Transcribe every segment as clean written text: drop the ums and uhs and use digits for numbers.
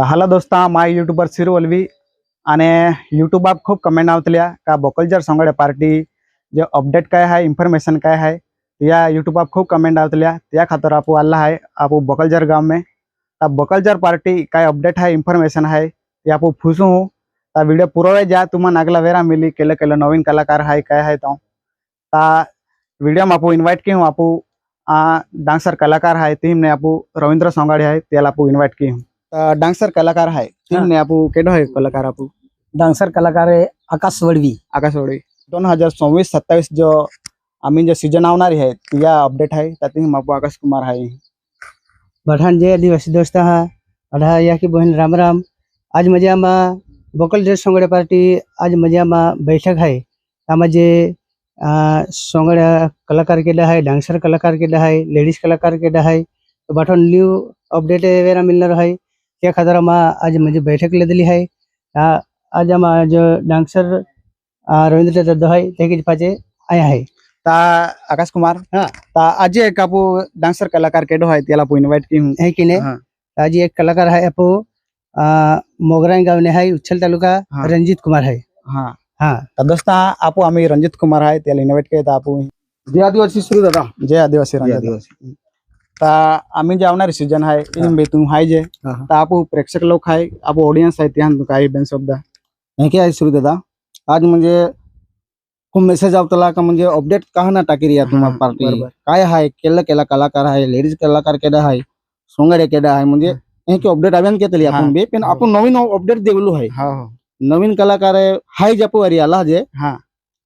Hello दोस्ता, माय YouTuber सिरवलवी आणि YouTube आप खूप कमेंट आवतल्या का बोकलजर सोंगडे पार्टी जो अपडेट काय आहे इन्फॉर्मेशन काय है या यूट्यूब आप खूप कमेंट आवतल्या त्या खातर आपू अल्लाह है आपू बोकलजर गांव में तब बोकलजर पार्टी काय अपडेट है इन्फॉर्मेशन है ये आपू फूसू हूँ ता वीडियो पूरा जा तुम्हें अगला वेरा मिली केले केले नवीन कलाकार है क्या है तो ता वीडियो में आपू इन्वाइट की हूँ आपू डांसर कलाकार है टीम ने आपू रविंद्र सोंगाड़े है तेल आपू इन्वाइट की हूँ डांसर कलाकार है टीम ने आपू केडो है कलाकार आपू डांसर कलाकार है आकाश वडवी 2026-27 जो आम्ही जो सीजन आवणार है या अपडेट है ताती आपू आकाश कुमार है बढ़ान जे आदिवासी दोस्त हा अढ़ा या की बहन राम राम। आज मजा में बोकलजर सोंगड़े पार्टी आज मजा में बैठक है आम जे सोंगड़े कलाकार के है डांसर कलाकार के है लेडीज कलाकार के है तो बाठन न्यू अपडेट वेरा मिलना है त्या खातर आज मुझे बैठक ले दिली है। आज हम जो डांसर रविंद्र दत्त है ते पाचे आया है ता आकाश कुमार हाँ ता आज एक आपू डांसर कलाकार केडो है तेला आपू इनवाइट की हूँ है कि ने हाँ। आज एक कलाकार है आपू मोगराई गाँव ने है उच्छल तालुका हाँ। रंजीत कुमार है हाँ हाँ ता दोस्ता आपू आम्ही रंजीत कुमार है तेला इनवाइट के ता आपू जय आदिवासी सुरू दादा जय आदिवासी रंजीत ता आम्ही जे आवणारी सीजन है इन बे तुम हाय जे ता आपू प्रेक्षक लोक है आपू ऑडियन्स है त्यान काही बेन शब्द है क्या है सुरू दादा आज म्हणजे खूप मेसेज आवतला का म्हणजे अपडेट कहा ना टाकी रिया तुम्हाला पार्टी बरोबर. काय आहे केला केला कलाकार आहे लेडीज कलाकार केडा आहे सोंगडे केडा आहे म्हणजे हे की अपडेट आव्यान केतली आपण बे पण आपण नवीन अपडेट देवलो आहे हो नवीन कलाकार आहे हाय जपू अरी आला जे हाँ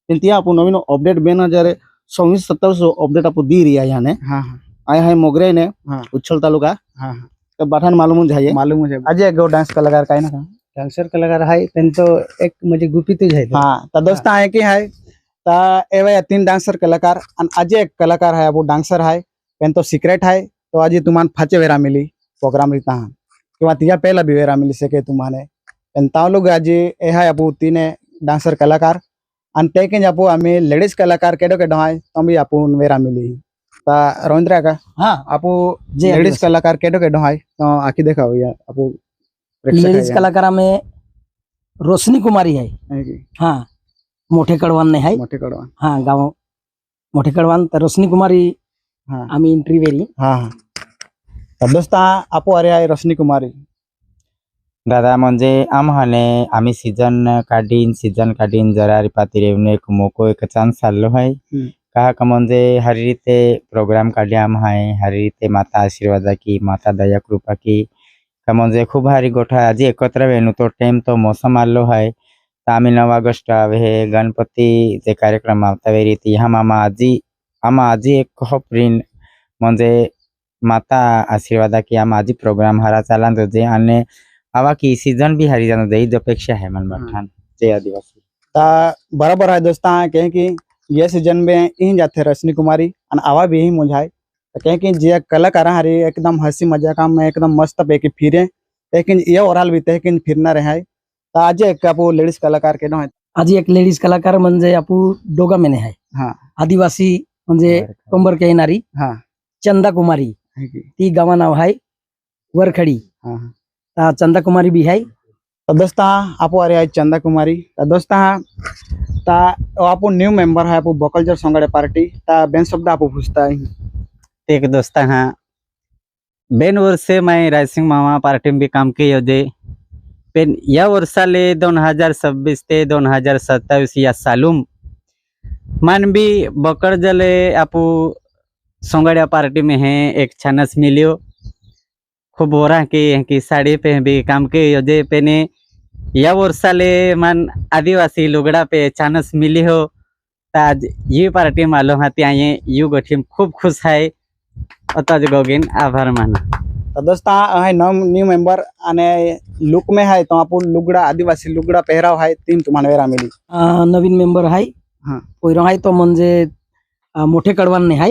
पण ती आपण नवीन अपडेट 2026-27 अपडेट आपण दी रिया याने हाँ आया है मोगरे ने हाँ उच्छल तालुका हाँ तो बाठान मालूम जाइए मालूम मुझे आज एक गो डांस कलाकार काय ना डांसर कलाकार आहे त्यांचं एक म्हणजे गुपितच आहे हाँ ता दोस्त है की है ता एवे 3 डांसर कलाकार आणि आज एक कलाकार है वो डांसर है पेन तो सीक्रेट है तो आज तुम्हान फाचे वेरा मिली प्रोग्राम रीता हाँ किंवा तिया पहला भी वेरा मिली सके तुम्हाने पेन ताव लोग आज ए है आपू 3 डांसर कलाकार आणि ते के आपू आम्ही लेडीज कलाकार केडो केडो है तो भी आपू वेरा मिली ता रविंद्र का हाँ आपू जे लेडीज कलाकार केडो केडो है तो आखी देखा या आपू लेडीज कलाकार में रोशनी कुमारी है हाँ मोठे कडवान ने है मोठे कडवान हाँ गाँव मोठे कडवान तर रोशनी कुमारी हाँ आम्ही एंट्री वेरी हाँ हाँ तर दोस्ता आपू अरे आहे रोशनी कुमारी दादा म्हणजे आम्ही सीजन काढीन जरा रिपाती रेवने एक मोको एक चान्स चाललो आहे का का म्हणजे हरी रीते प्रोग्राम काढले आहे हरी रीते माता आशीर्वादा की माता दया कृपा की का म्हणजे खूप भारी गोठा आजी एकत्र वेणू तो टाइम तो मौसम आलो आहे तर आम्ही 9 ऑगस्ट हे गणपती जे कार्यक्रम आवता वेरी ती आमा आजी एक प्रिंट म्हणजे माता आशीर्वादा की आम आजी प्रोग्राम हरा चाला जे आणि आवा की सीजन भी हरी जानो दे अपेक्षा है मन बठान जय आदिवासी ता बराबर है दोस्ता कहे कि ये सीजन में यही जाते रोशनी कुमारी और आवा भी यही मुझाए कहे कि जे कलाकार हरी एकदम हंसी मजाक में एकदम मस्त पैकी फिरे लेकिन ये ओवरऑल भी लेकिन फिरना रहे तो आज एक आपू लेडीज कलाकार के है आज एक लेडीज कलाकार म्हणजे आपू डोगा मेने है हाँ आदिवासी म्हणजे कंबर के नारी हाँ चंदा कुमारी ती गावा नाव है वरखड़ी हाँ ता चंदा कुमारी भी है तो दोस्ता आपू अरे है चंदा कुमारी तो दोस्ता ता आपू न्यू मेंबर है आपू बोकलजर सोंगड़े पार्टी ता बेन शब्द आपू पूछता है एक दोस्त हाँ बेन वर्ष मैं रायसिंग मामा पार्टी में भी काम किए जे पेन या वर्षाले 2026 ते 2027 या सालूम मन भी बकर जले आपू सोंगड़िया पार्टी में है एक छानस मिलियो खूब बोरा की साड़ी पे भी काम के योजे पेने या वर्षाले मन आदिवासी लुगड़ा पे चानस मिली हो ताज ये पार्टी मालूम हाथी आए यू गठिम खूब खुश है अतज गोगिन आभार माना तो दोस्ता है न्यू मेंबर आने लुक में है तो आपू लुगड़ा आदिवासी लुगड़ा पहराव है तीन तुम्हारे वेरा मिली नवीन मेंबर है हाँ पहिरो है तो म्हणजे मोठे कडवान ने है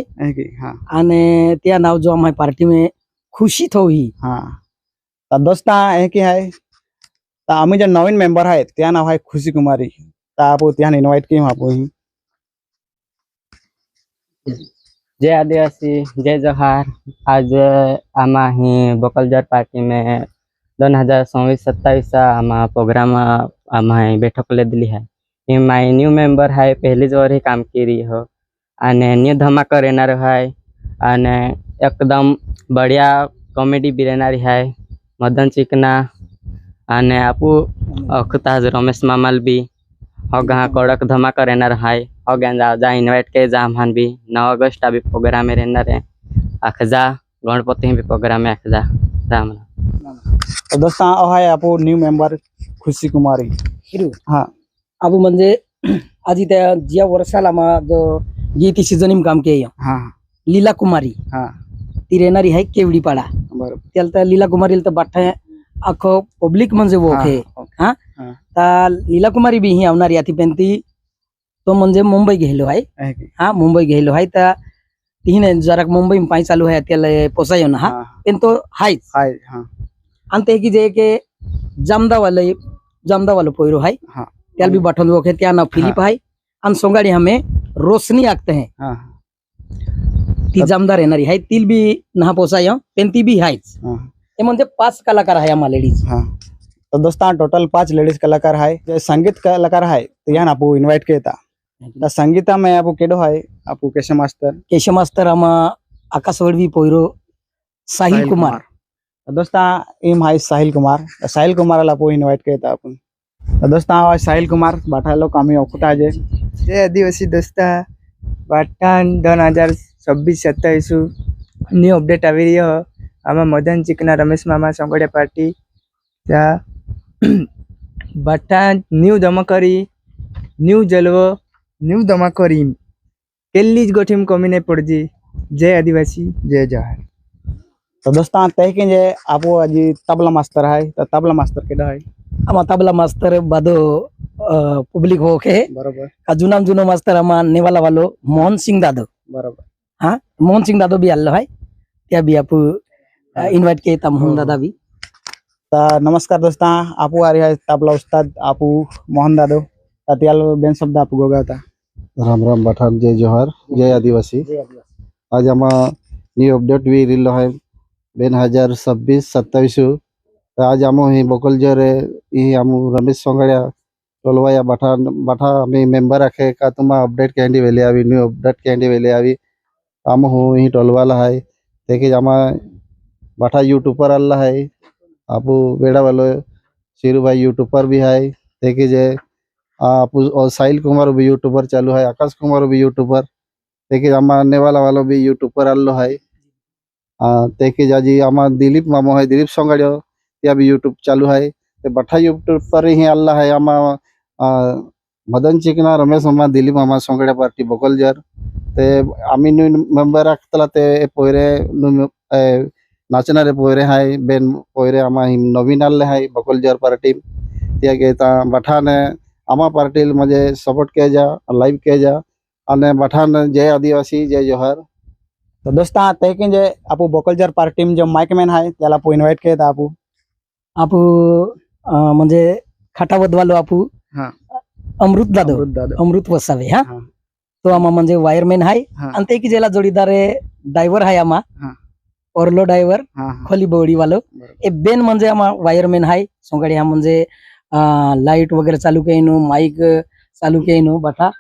हाँ आणि त्या नाव जो आम्ही पार्टी में खुशी थो ही हाँ तो दोस्ता है कि है तो आम्ही जो नवीन मेंबर है त्या नाव है खुशी कुमारी तो आपू त्यान इनवाइट की आपू ही जय आदिवासी जय जोहार आज आमा ही बोकलजर पार्टी में 2026-27 आम्हा प्रोग्राम आम्हा बैठक ले दिली आहे. मी माय न्यू मेंबर आहे, पहिलीच वर हे काम केली हो आणि न्यू धमाका येणार आहे आणि एकदम बढिया कॉमेडी बी येणारी आहे. मदन चिकना आणि आपू अखताज रमेश मामाल बी हो गा कडक धमाका येणार आहे. हो गॅन जा इन्वाइट के जा आम्हान बी 9 ऑगस्ट बी प्रोग्राम येणार आहे. अखजा गणपति भी प्रोग्राम अखजा राम. तो दोस्तां है आपू न्यू मेंबर खुशी कुमारी. हिरू हाँ अब म्हणजे आधी त्या ज्या वर्षाला जो गीती सीजन काम के हाँ लीला कुमारी हाँ ती रेणारी आहे केवडीपाडा. बरोबर. त्याला त्या लीला कुमारी तर बाठा अख्खं पब्लिक म्हणजे वो हाँ, है ओके. हाँ हाँ. ता लीला कुमारी बी ही आवणारी आती पण ती तो म्हणजे मुंबई गेलो आहे. है की? हा मुंबई गेलो आहे. त्या तिने जरा मुंबई में पाई चालू है त्याला पोसायो ना. हा हाँ पण तो हायच हाय हाँ आणि ते की जे के जामदावालो पोयरो है हाँ त्याला बी बाठन वो है त्या ना फिलिप है आणि सोंगाडी हमें रोशनी आखते हैं हाँ ती जामदार येणारी आहे. ती बी ना पोसाय पण ती बी हायच. हाँ हे म्हणजे 5 कलाकार आहे आम्हा लेडीज. हाँ. तो दोस्तां टोटल 5 लेडीज कलाकार है. जो संगीत कलाकार है तो यहाँ आपू इन्वाइट किया था. तो संगीता में आपू केडो है आपू केशव मास्टर केशव मास्तर आम्हा आकाश वडवी पोयरो साहिल कुमार. तो दोस्तां इम है साहिल कुमार. तो साहिल कुमार आपू इन्वाइट किया था अपन. तो दोस्तां साहिल कुमार बाठा लोग आम्ही ओखता है. जय आदिवासी दोस्ता वाटाण 2026-27 न्यू अपडेट આવી રહ્યો. આમાં મદન ચીકના રમેશ મામા સંગોડિયા પાર્ટી त्या बाटाण न्यू धमाकरी न्यू जलवो न्यू धमाकरी केल्लीज गोठीम कमी नाही पडजी. जय आदिवासी जय जवाहर. तो दोस्तां तय के जे आपू अजी तबला मास्टर है. तो तबला मास्टर केडो है आम्हा तबला मास्तर बादो पब्लिक हो के बरोबर. जुनो मास्तर आम्हा नेवाला वालो मोहन सिंग दादो. बरोबर. हाँ मोहन सिंग दादो भी आलो है. त्या बी आपू इन्वाइट किया था मोहन दादा भी. तो नमस्कार दोस्तां आपू आ रहा है तबला उस्ताद आपू मोहन दादो. त्याल बेन शब्द आपू गोगा था. राम राम पठाण जय जोहार जय आदिवासी. आज आम न्यू अपडेट भी रिलो है 2026-27. आज आम ही बकलजर आम रमेश संगाड़िया टोलवाया बाठा आम मेम्बर आखे का तुम अपडेट कैंडी वेले आवी न्यू अपडेट कैंडी वेले आवी आम हूँ ही टोलवाला है. देखिए आम बाठा यूट्यूबर अल्ला है. आपू बेड़ा वालो शिरू भाई यूट्यूबर भी है. देखिए जे आप और साहिल कुमार भी यूट्यूबर चालू है. आकाश कुमार भी यूट्यूबर. देखिए आम नेवाला वालों भी यूट्यूबर आल्लो है. देखिए जाजी आम दिलीप मामो है दिलीप संगाड़ियो त्या भी यूट्यूब चालू है. ते बठा यूट्यूब पर ही अल्ला है. आम मदन चिकना रमेश मामा दिलीप मामा संगाड़िया पार्टी बकलजर ते आम्ही न्यू मेंबर आखतला ते पोयरे नाचणारे पोयरे हाय बेन पोयरे आमा नवीन आले हाय बकलजर पार्टी त्या घेता बठाने आमा पार्टी म्हणजे सपोर्ट किया जा लाइव किया जा અને बठान जय आदिवासी जय जोहार. तो दोस्तां तय के जे आपू बकलजर पार्टी में जो माइक मैन है त्याला आपू इन्वाइट किया था. आपू म्हणजे खाटावद वालो आपू हाँ अमृत दादो दादो. अमृत वसावे. हा हाँ तो आम्हा म्हणजे वायरमॅन आहे. हाँ आणि ते की ज्याला जोडीदार ड्रायव्हर आहे आम्हा हाँ ओरलो ड्रायव्हर हाँ खोली बवडी वालो. ए बेन म्हणजे आम्हा वायरमॅन आहे. सोंगाडी हा म्हणजे लाईट वगैरे चालू केनो माइक चालू केनो बाठा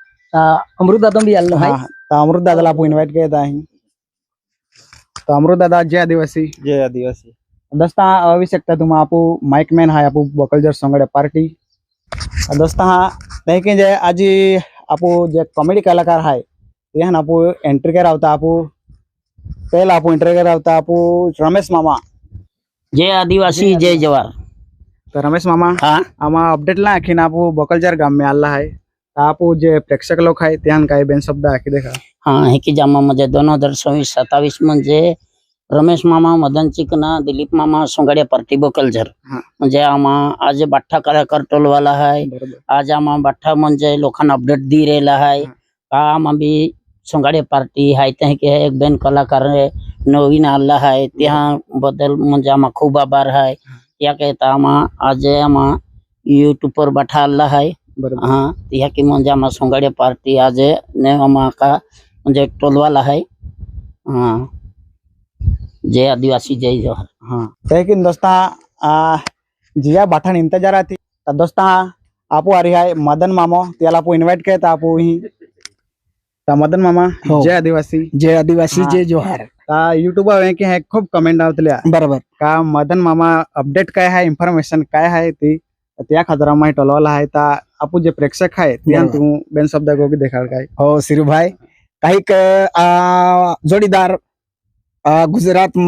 अमृत दादा भी आलो है. हाँ. तो अमृत दादा आपू इन्वाइट किया था. तो अमृत दादा जय आदिवासी. जय आदिवासी. दोस्तां आवश्यकता तुम आपू माइक मैन है आपू बकलजर संगड़े पार्टी. दोस्तां तय के जे आज आपू जे कॉमेडी कलाकार है यहाँ आपू एंट्री कर आवता. आपू पहला आपू एंट्री कर आवता आपू रमेश मामा. जय आदिवासी जय जवाहर. तो रमेश मामा हाँ आमा अपडेट ला आखिन आपू बकलजर गाम में आला है. आपू जे प्रेक्षक लोक है त्यान काय बेन शब्द आखी देखा. हाँ हे की जामा म्हणजे 2026-27 म्हणजे रमेश मामा मदन चिकना दिलीप मामा सोंगाडिया पार्टी बकलजर हाँ. म्हणजे आम्हा आज बाठ्ठा कलाकार टोलवाला आहे. बरोबर. आज आम्हा बाठ्ठा म्हणजे लोकांना अपडेट दी रेला आहे. का आम्हा बी सोंगाडिया पार्टी आहे ते की एक बेन कलाकार नवीन आला आहे त्या बद्दल म्हणजे आम्हा खूप आभार आहे. या कहता आम्हा आज आम्हा यूट्यूबर बाठा आला आहे. बरोबर. हाँ या की म्हणजे आम्हा सोंगाडिया पार्टी आज ने आम्हा का म्हणजे टोलवाला आहे. हाँ जय आदिवासी जय जोहार. हाँ तय कि दोस्तां जिया बाठान इंतजार आती ता दोस्ता आपू आ रही है मदन मामा त्याला आपू इनवाइट किया था आपू ही ता मदन मामा हो. जय आदिवासी जय आदिवासी हा. जय जोहार. ता युट्यूब की है खूप कमेंट आवतल्या बरोबर. का मदन मामा अपडेट काय आहे इन्फॉर्मेशन काय आहे ती त्या खातर आम्ही टोलवाला आहे ता आपू जे प्रेक्षक आहे ते बरोबर. तू बेन शब्द गोगी देखाड काय हो सिरू भाई काही जोडीदार गुजरात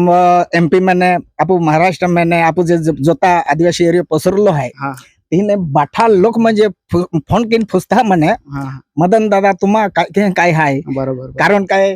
एमपी मैंने आपू महाराष्ट्र मैंने आपू जे जोता आदिवासी एरिया पसरलो है हा. तिने बाठा लोक म्हणजे फोन किन फुसता म्हणे हा मदन दादा तुम्हा काय हाय बरोबर कारण काय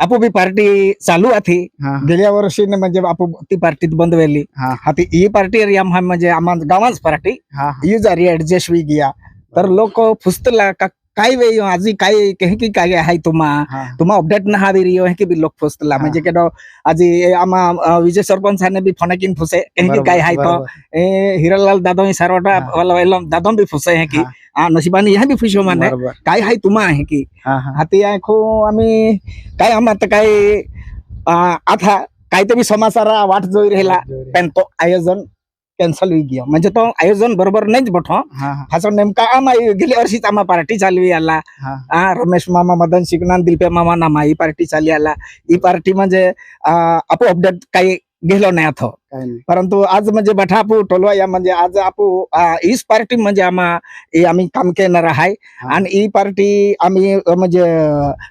आपू बी पार्टी चालू आथी हा गेल्या वर्षी म्हणजे आपू ती पार्टीत बंद वेली हा हाती ही पार्टी एरिया म्हणजे आम्हा गावांच पार्टी हा यूज आरी ऍडजस्ट हुई गया तर लोक फुसतला का काय वे आजी काय कहीं की काय आहे तुम्हा अपडेट ना हावी रियो है कि भी लोक फुसतला म्हणजे केडो आजी आमा विजय सरपंच ने भी फनकिन फुसे कहीं की काय है तो ए हिरालाल दादो सारवटा वाला वाला दादो भी फुसे है कि नशिबानी यहाँ भी फुसो माने काय है तुम्हा है कि हाती आखो आम्ही काय आम्हाला काय आता काय ते भी समाचार वाट जोई रहेला पण तो आयोजन कॅन्सल होई गया म्हणजे तो आयोजन बरोबर नाहीच बठो हासो नेमका आमा गेल्या वर्षीच आमा पार्टी चालवी आला रमेश मामा मदन शिकनान दिलपे मामा नामा ही पार्टी चाली आला ही पार्टी म्हणजे आपू अपडेट काही गेलो नाही अथो परंतु आज म्हणजे बठा आपू टोलवा या म्हणजे आज आपू इस पार्टी म्हणजे आम्ही काम करणार आहे आणि ही पार्टी आम्ही म्हणजे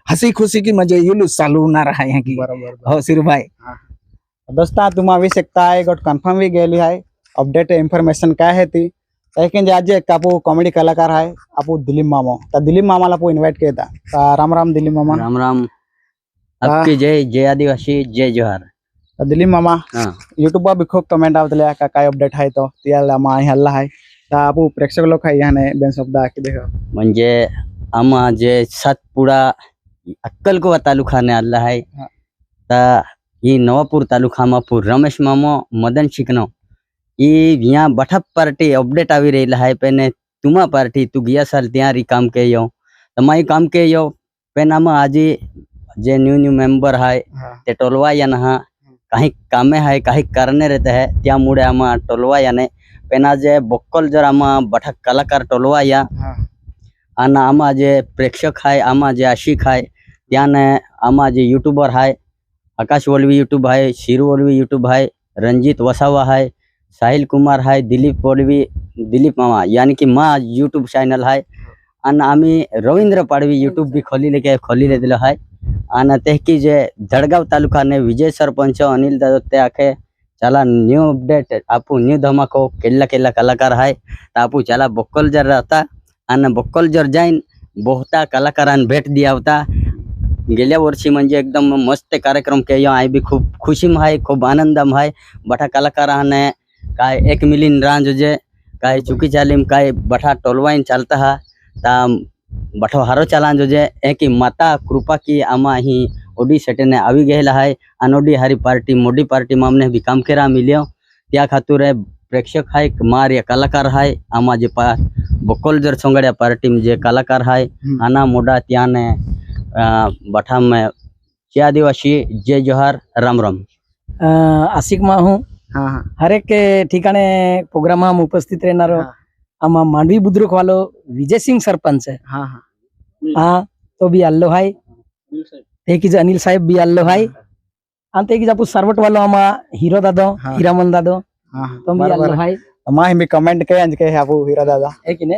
हसी खुशी की म्हणजे युलूस चालू होणार आहे की हो सिरूभाई दोस्ता तुम्हा आवश्यकता शकता है गोट कन्फर्म भी गेली है अपडेट इन्फॉर्मेशन काय है ती लेकिन आज एक आपू कॉमेडी कलाकार है आपू दिलीप मामा ता दिलीप मामाला आपू इनवाइट किया था राम राम दिलीप मामा राम राम आपकी जय जय आदिवासी जय जोहार. ता दिलीप मामा यूट्यूब भी खूब कमेंट आवतल्या का काय अपडेट है तो त्याला मा हल्ला है ता आपू प्रेक्षक लोक है याने बेन शब्द की देखो म्हणजे आम्हा जे सातपुडा अक्कलकोवा तालुकाने आला आहे तर ही नवापूर तालुकाમાં रमेश मामा मदन शिकनो ई यहाँ बठा पार्टी अपडेट आवी रहेला है पेने तुमा पार्टी तू गया साल त्यारी काम के यो तमाई काम के यो पेन आमा आजी जे न्यू मेंबर है ते टोलवा या ना काही कामे है काही करणे रहते है त्यामुळे आमा टोलवा याने पेना जे बक्कल जर आमा बठा कलाकार टोलवा या आणि आमा जे प्रेक्षक है आमा जे आशिक है त्याने आमा जे यूट्यूबर है आकाश वलवी यूट्यूब है शिरू वलवी यूट्यूब है रंजीत वसावा है साहिल कुमार है दिलीप मामा यानी कि माँ यूट्यूब चॅनल है आणि आम्ही रवींद्र पाडवी यूट्यूब भी खोली दिलं है आणि ते की जे जळगाव तालुकाने विजय सरपंच अनिल दादा ते आखे चला न्यू अपडेट आपू न्यू धमाको केला कलाकार है तर आपू चला बक्कल जर राहता आणि बक्कल जर जाईन बहुता कलाकारांना भेट दिया होता गेल्या वर्षी म्हणजे एकदम मस्त कार्यक्रम केयो आई भी खूब खुशी है खूब आनंदम है बठा कलाकाराने काय 1 मिलियन रांज जे काय चुकी चालीम काय बठा टोलवाइन चालता है ता बठो हारो चालान जो जे एक माता कृपा की आमा ही ओडी सेटेने आवी गेला है अनोडी हारी पार्टी मोडी पार्टी मामने भी काम केरा मिलियो त्या खातुर प्रेक्षक है मार या कलाकार है आमा जे बकोल जर सोंगड्या पार्टी में जे कलाकार है आना मोडा त्याने बठा में जय आदिवासी जय जोहार राम राम. आशिक मा हूँ हर एक ठिकाने प्रोग्राम हम उपस्थित रहना आमा मांडवी बुद्रुक वालो विजय सिंह सरपंच है हाँ तो भी आल्लो है ते की अनिल साहेब भी आल्लो है आणि ते की आपू सरवट वालो आमा हीरो दादो हिरामन दादो तो भी आल्लो है मा ही कमेंट के अंज के आपू हीरा दादा है कि ने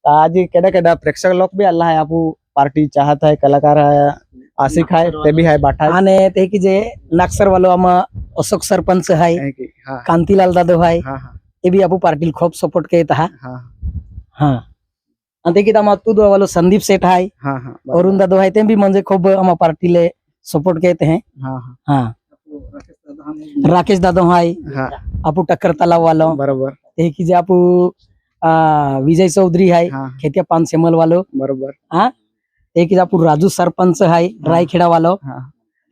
आज केडा प्रेक्षक लोक भी अल्लाह है आपू पार्टी चाहत है कलाकार है आशिक है ते भी है बाठा आणि ते की जे नागसर वालो आमा अशोक सरपंच है कांतीलाल दादो है ये भी आपू पार्टी खूब सपोर्ट के था हाँ आणि ते की आमा तू वालो संदीप सेठ है अरुण दादो है ते भी म्हणजे खूब आमा पार्टी ले सपोर्ट कहते हैं हाँ राकेश दादो है आपू टक्कर तालाब वालो बरोबर ते की जे आपू विजय चौधरी है खेतिया पान सेमल वालो बरोबर हाँ एक आपू राजू सरपंच है रायखेडा वालो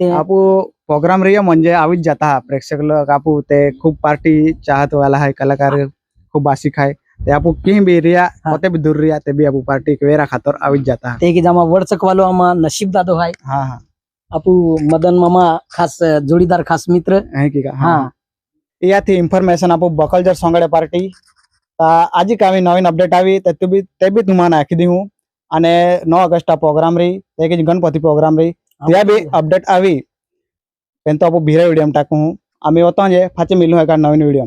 आपू प्रोग्राम रही म्हणजे आवीच जाता हा प्रेक्षक लोक आपू ते खूप पार्टी चाहत वाला है कलाकार खूप आशिक है ते आपू कहीं भी रिया होते भी दूर रिया ते भी आपू पार्टी के वेरा खातर आवीच जाता है ते की जामा वरचक वालो आमा नशीब दादो है आपू मदन मामा खास जोड़ीदार खास मित्र है की हाँ याथी इन्फॉर्मेशन आपू बकलजर सोंगड़े पार्टी आज कामी नवीन अपडेट आवी ते भी तुम्हारा आखी दी हूँ અને 9 ऑगस्ट प्रोग्राम रही ते कि गणपति प्रोग्राम रही त्या भी अपडेट आवी पेन तो आपू भीरे वीडियो टाकू हूँ आम्ही होता जे फाचे मिलू है का नवीन वीडियो